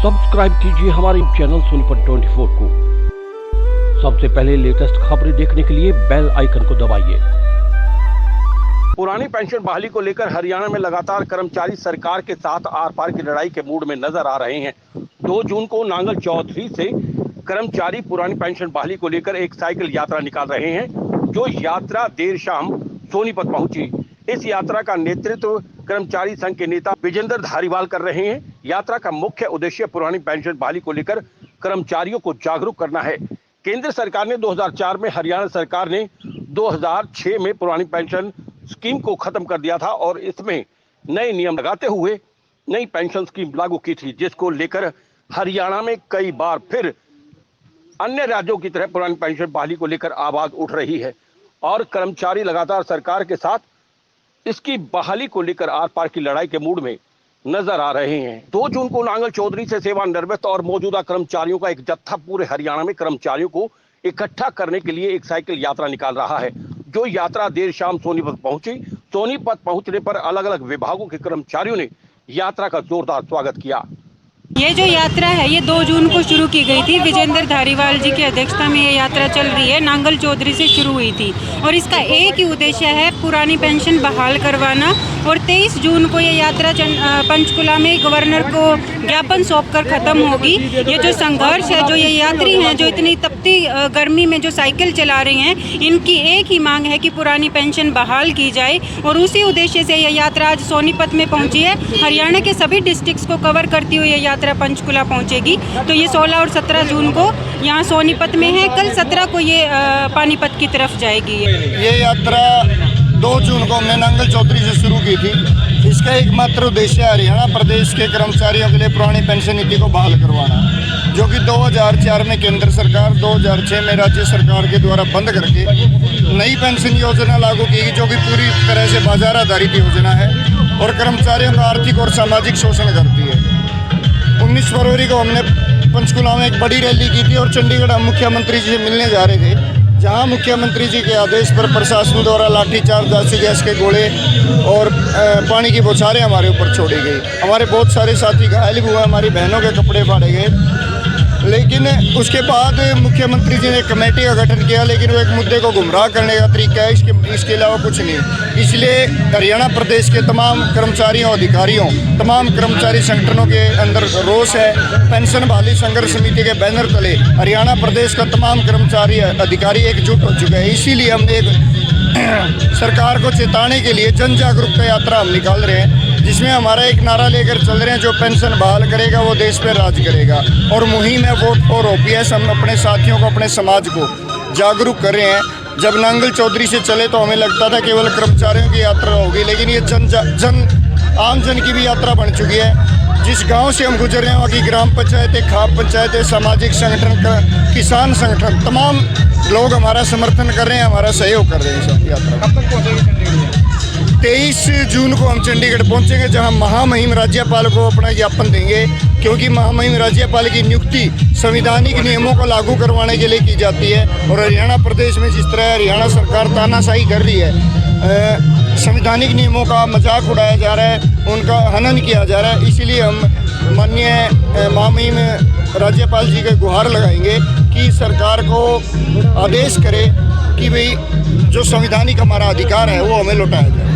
Subscribe कीजिए हमारे channel Sonipat 24 को। सबसे पहले लेटेस्ट खबरें देखने के लिए बेल आइकन को दबाइए। पुरानी पेंशन बहाली को लेकर हरियाणा में लगातार कर्मचारी सरकार के साथ आर पार की लड़ाई के मूड में नजर आ रहे हैं। 2 जून को नांगल चौधरी से कर्मचारी पुरानी पेंशन बहाली को लेकर एक साइकिल यात्रा निकाल रहे हैं, जो यात्रा देर शाम सोनीपत पहुंची। इस यात्रा का नेतृत्व कर्मचारी संघ के नेता विजेंद्र धारीवाल कर रहे हैं। यात्रा का मुख्य उद्देश्य पुरानी पेंशन बहाली को लेकर कर्मचारियों को जागरूक करना है। केंद्र सरकार ने 2004 में, हरियाणा सरकार ने 2006 में पुरानी पेंशन स्कीम को खत्म कर दिया था और इसमें नए नियम लगाते हुए नई पेंशन स्कीम लागू की थी, जिसको लेकर हरियाणा में कई बार फिर अन्य राज्यों की तरह पुरानी पेंशन बहाली को लेकर आवाज उठ रही है और कर्मचारी लगातार सरकार के साथ इसकी बहाली को लेकर आर पार की लड़ाई के मूड में नजर आ रहे हैं। 2 जून को नांगल चौधरी से सेवानिवृत्त और मौजूदा कर्मचारियों का एक जत्था पूरे हरियाणा में कर्मचारियों को इकट्ठा करने के लिए एक साइकिल यात्रा निकाल रहा है, जो यात्रा देर शाम सोनीपत पहुंची। सोनीपत पहुंचने पर अलग अलग विभागों के कर्मचारियों ने यात्रा का जोरदार स्वागत किया। ये जो यात्रा है ये 2 जून को शुरू की गई थी। विजेंद्र धारीवाल जी की अध्यक्षता में ये यात्रा चल रही है। नांगल चौधरी से शुरू हुई थी और इसका एक ही उद्देश्य है पुरानी पेंशन बहाल करवाना। और 23 जून को ये यात्रा पंचकुला में गवर्नर को ज्ञापन सौंपकर खत्म होगी। ये जो संघर्ष है, जो ये यात्री हैं जो इतनी तपती गर्मी में जो साइकिल चला रहे हैं, इनकी एक ही मांग है कि पुरानी पेंशन बहाल की जाए और उसी उद्देश्य से ये यात्रा आज सोनीपत में पहुंची है। हरियाणा के सभी डिस्ट्रिक्ट्स को कवर करती हुई ये यात्रा पंचकुला पहुंचेगी। तो ये 16 और 17 जून को यहाँ सोनीपत में है। कल 17 को ये पानीपत की तरफ जाएगी। ये यात्रा 2 जून को हमने नांगल चौधरी से शुरू की थी। इसका एकमात्र उद्देश्य हरियाणा प्रदेश के कर्मचारियों के लिए पुरानी पेंशन नीति को बहाल करवाना, जो कि 2004 में केंद्र सरकार, 2006 में राज्य सरकार के द्वारा बंद करके नई पेंशन योजना लागू की, जो कि पूरी तरह से बाजार आधारित योजना है और कर्मचारियों का आर्थिक और सामाजिक शोषण करती है। 19 फरवरी को हमने पंचकुला में एक बड़ी रैली की थी और चंडीगढ़ हम मुख्यमंत्री जी से मिलने जा रहे थे, जहां मुख्यमंत्री जी के आदेश पर प्रशासन द्वारा लाठीचार्ज, आसी गैस के गोले और पानी की बौछारें हमारे ऊपर छोड़ी गई। हमारे बहुत सारे साथी घायल भी हुए, हमारी बहनों के कपड़े फाड़े गए। लेकिन उसके बाद मुख्यमंत्री जी ने कमेटी का गठन किया, लेकिन वो एक मुद्दे को गुमराह करने का तरीका है, इसके अलावा कुछ नहीं। इसलिए हरियाणा प्रदेश के तमाम कर्मचारियों, अधिकारियों, तमाम कर्मचारी संगठनों के अंदर रोष है। पेंशन बहाली संघर्ष समिति के बैनर तले हरियाणा प्रदेश का तमाम कर्मचारी, अधिकारी एकजुट हो चुके हैं। इसीलिए हमने एक सरकार को चेताने के लिए जन जागरूकता यात्रा हम निकाल रहे हैं, जिसमें हमारा एक नारा लेकर चल रहे हैं, जो पेंशन बहाल करेगा वो देश पे राज करेगा। और मुहिम है वोट फॉर ओपीएस। हम अपने साथियों को, अपने समाज को जागरूक कर रहे हैं। जब नांगल चौधरी से चले तो हमें लगता था केवल कर्मचारियों की यात्रा होगी, लेकिन ये आम जन की भी यात्रा बन चुकी है। जिस गांव से हम गुजर रहे हैं, वहाँ की ग्राम पंचायतें, खाप पंचायतें, सामाजिक संगठन, किसान संगठन, तमाम लोग हमारा समर्थन कर रहे हैं, हमारा सहयोग कर रहे हैं। सब यात्रा कब तक पहुँचेगी? 23 जून को हम चंडीगढ़ पहुंचेंगे, जहां महामहिम राज्यपाल को अपना ज्ञापन देंगे, क्योंकि महामहिम राज्यपाल की नियुक्ति संवैधानिक नियमों को लागू करवाने के लिए की जाती है। और हरियाणा प्रदेश में जिस तरह हरियाणा सरकार तानाशाही कर रही है, संवैधानिक नियमों का मजाक उड़ाया जा रहा है, उनका हनन किया जा रहा है, इसीलिए हम माननीय महामहिम राज्यपाल जी के गुहार लगाएंगे कि सरकार को आदेश करे कि भाई जो संवैधानिक हमारा अधिकार है वो हमें लौटाया जाए।